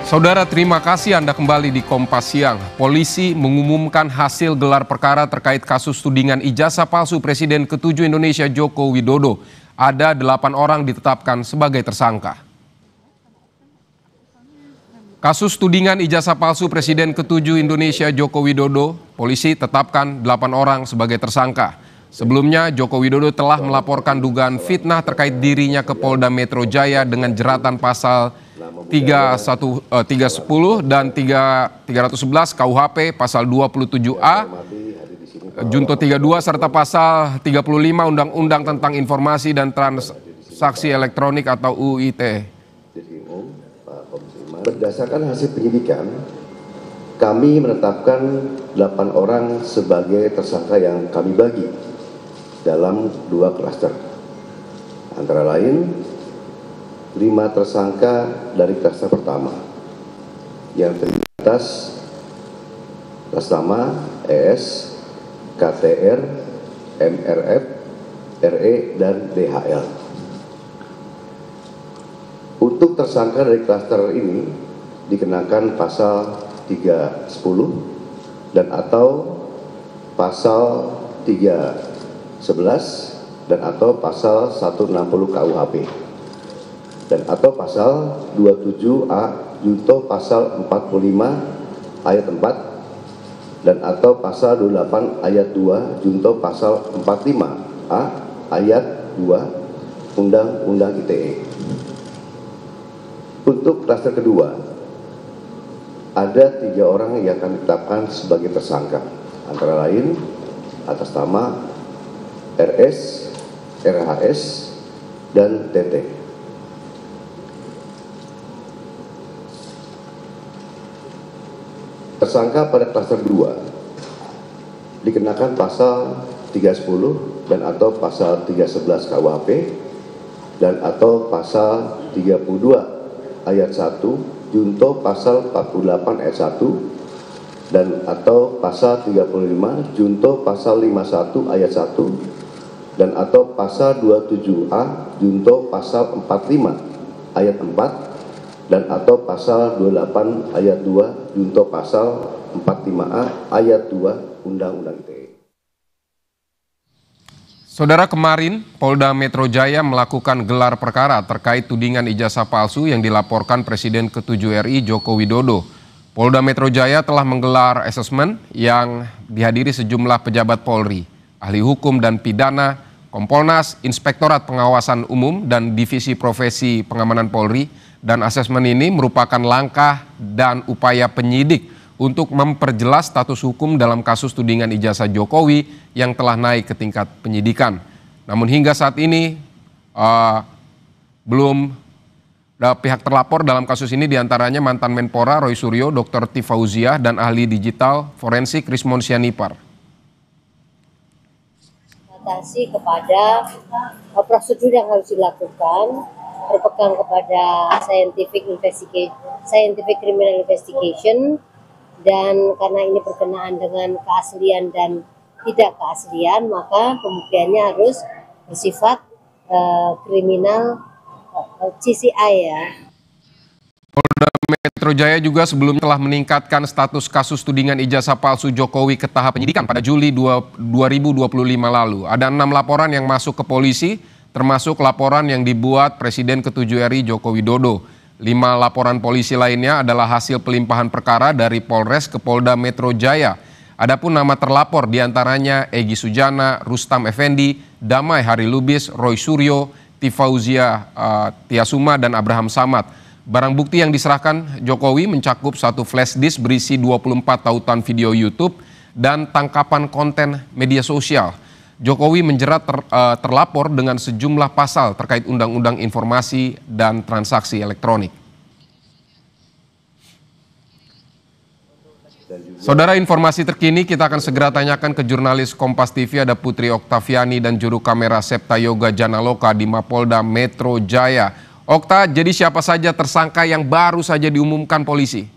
Saudara, terima kasih Anda kembali di Kompas Siang. Polisi mengumumkan hasil gelar perkara terkait kasus tudingan ijazah palsu Presiden ke-7 Indonesia Joko Widodo. Ada 8 orang ditetapkan sebagai tersangka. Kasus tudingan ijazah palsu Presiden ke-7 Indonesia Joko Widodo, polisi tetapkan 8 orang sebagai tersangka. Sebelumnya, Joko Widodo telah melaporkan dugaan fitnah terkait dirinya ke Polda Metro Jaya dengan jeratan pasal 310 dan 311 KUHP, pasal 27A, Junto 32 serta pasal 35 Undang-Undang tentang Informasi dan Transaksi Elektronik atau UU ITE. Berdasarkan hasil penyidikan, kami menetapkan 8 orang sebagai tersangka yang kami bagi dalam 2 klaster. Antara lain 5 tersangka dari klaster pertama yang terdiri atas nama ES, KTR, MRF, RE, dan DHL. Untuk tersangka dari klaster ini dikenakan pasal 310 dan atau pasal 311 dan atau pasal 160 KUHP dan atau pasal 27A junto pasal 45 ayat 4 dan atau pasal 28 ayat 2 junto pasal 45A ayat 2 Undang-Undang ITE. Untuk klaster kedua, ada 3 orang yang akan ditetapkan sebagai tersangka, antara lain atas nama RS, RHS, dan TT. Tersangka pada klaster 2 dikenakan pasal 310 dan atau pasal 311 KUHP dan atau pasal 32 ayat 1 junto pasal 48 ayat 1 dan atau pasal 35 junto pasal 51 ayat 1 dan atau pasal 27A junto pasal 45 ayat 4 dan atau pasal 28 ayat 2 junto pasal 45A ayat 2 Undang-Undang ITE. Saudara, kemarin Polda Metro Jaya melakukan gelar perkara terkait tudingan ijazah palsu yang dilaporkan Presiden ke-7 RI Joko Widodo. Polda Metro Jaya telah menggelar asesmen yang dihadiri sejumlah pejabat Polri, ahli hukum dan pidana, Kompolnas, Inspektorat Pengawasan Umum, dan Divisi Profesi Pengamanan Polri. Dan asesmen ini merupakan langkah dan upaya penyidik untuk memperjelas status hukum dalam kasus tudingan ijazah Jokowi yang telah naik ke tingkat penyidikan. Namun hingga saat ini belum ada pihak terlapor dalam kasus ini, diantaranya mantan Menpora Roy Suryo, Dr. T. Fauziah, dan ahli digital forensik Rismon Sianipar. Kepada prosedur yang harus dilakukan, berpegang kepada scientific criminal investigation, dan karena ini berkenaan dengan keaslian dan tidak keaslian, maka pembuktiannya harus bersifat kriminal CCI ya. Polda Metro Jaya juga sebelumnya telah meningkatkan status kasus tudingan ijazah palsu Jokowi ke tahap penyidikan pada Juli 2025 lalu. Ada 6 laporan yang masuk ke polisi, termasuk laporan yang dibuat Presiden ke-7 RI Joko Widodo. 5 laporan polisi lainnya adalah hasil pelimpahan perkara dari Polres ke Polda Metro Jaya. Adapun nama terlapor diantaranya Egy Sujana, Rustam Effendi, Damai Hari Lubis, Roy Suryo, T. Fauziah Tiasuma, dan Abraham Samad. Barang bukti yang diserahkan Jokowi mencakup 1 flash disk berisi 24 tautan video YouTube dan tangkapan konten media sosial. Jokowi menjerat terlapor dengan sejumlah pasal terkait Undang-Undang Informasi dan Transaksi Elektronik. Saudara, informasi terkini kita akan segera tanyakan ke jurnalis Kompas TV, ada Putri Oktaviani dan juru kamera Septa Yoga Janaloka di Mapolda Metro Jaya. Okta, jadi siapa saja tersangka yang baru saja diumumkan polisi?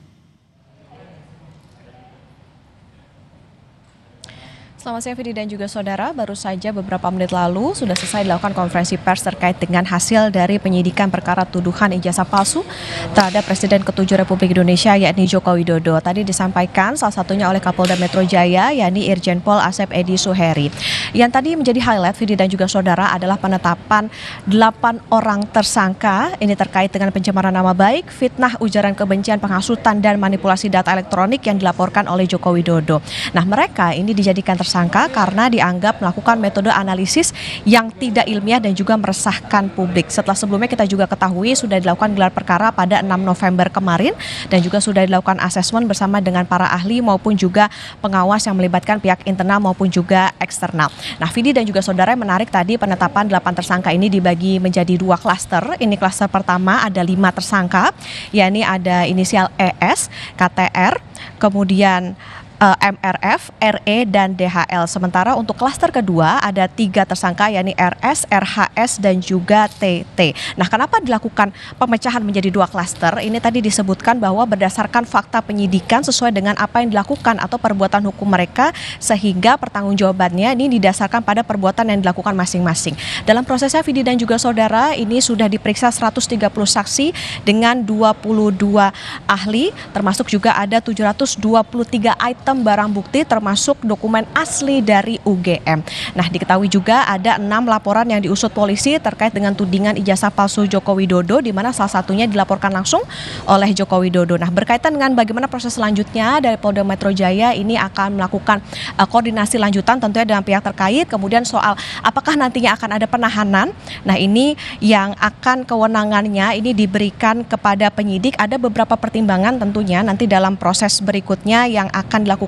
Selamat siang Vidi dan juga saudara, baru saja beberapa menit lalu sudah selesai dilakukan konferensi pers terkait dengan hasil dari penyidikan perkara tuduhan ijazah palsu terhadap Presiden ke-7 Republik Indonesia yakni Joko Widodo. Tadi disampaikan salah satunya oleh Kapolda Metro Jaya yakni Irjen Pol Asep Edi Suheri. Yang tadi menjadi highlight Vidi dan juga saudara adalah penetapan 8 orang tersangka ini terkait dengan pencemaran nama baik, fitnah, ujaran kebencian, penghasutan dan manipulasi data elektronik yang dilaporkan oleh Joko Widodo. Nah, mereka ini dijadikan tersangka karena dianggap melakukan metode analisis yang tidak ilmiah dan juga meresahkan publik. Setelah sebelumnya kita juga ketahui sudah dilakukan gelar perkara pada 6 November kemarin dan juga sudah dilakukan asesmen bersama dengan para ahli maupun juga pengawas yang melibatkan pihak internal maupun juga eksternal. Nah, Vidi dan juga saudara, menarik tadi penetapan 8 tersangka ini dibagi menjadi 2 klaster. Ini klaster pertama ada 5 tersangka, yakni ada inisial ES, KTR, kemudian MRF, RE, dan DHL. Sementara untuk klaster kedua ada 3 tersangka yakni RS, RHS, dan juga TT. Nah, kenapa dilakukan pemecahan menjadi 2 klaster? Ini tadi disebutkan bahwa berdasarkan fakta penyidikan sesuai dengan apa yang dilakukan atau perbuatan hukum mereka, sehingga pertanggungjawabannya ini didasarkan pada perbuatan yang dilakukan masing-masing. Dalam prosesnya Vidi dan juga saudara, ini sudah diperiksa 130 saksi dengan 22 ahli, termasuk juga ada 723 item barang bukti termasuk dokumen asli dari UGM. Nah, diketahui juga ada 6 laporan yang diusut polisi terkait dengan tudingan ijazah palsu Joko Widodo, di mana salah satunya dilaporkan langsung oleh Joko Widodo. Nah, berkaitan dengan bagaimana proses selanjutnya dari Polda Metro Jaya ini akan melakukan koordinasi lanjutan tentunya dengan pihak terkait. Kemudian soal apakah nantinya akan ada penahanan. Nah, ini yang akan kewenangannya ini diberikan kepada penyidik. Ada beberapa pertimbangan tentunya nanti dalam proses berikutnya yang akan dilakukan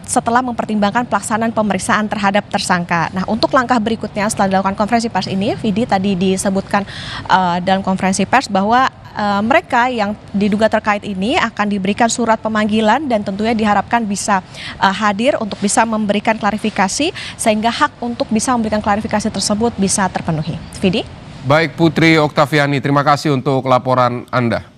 setelah mempertimbangkan pelaksanaan pemeriksaan terhadap tersangka. Nah, untuk langkah berikutnya setelah dilakukan konferensi pers ini, Vidi tadi disebutkan dalam konferensi pers bahwa mereka yang diduga terkait ini akan diberikan surat pemanggilan dan tentunya diharapkan bisa hadir untuk bisa memberikan klarifikasi sehingga hak untuk bisa memberikan klarifikasi tersebut bisa terpenuhi. Vidi? Baik Putri Oktaviani, terima kasih untuk laporan Anda.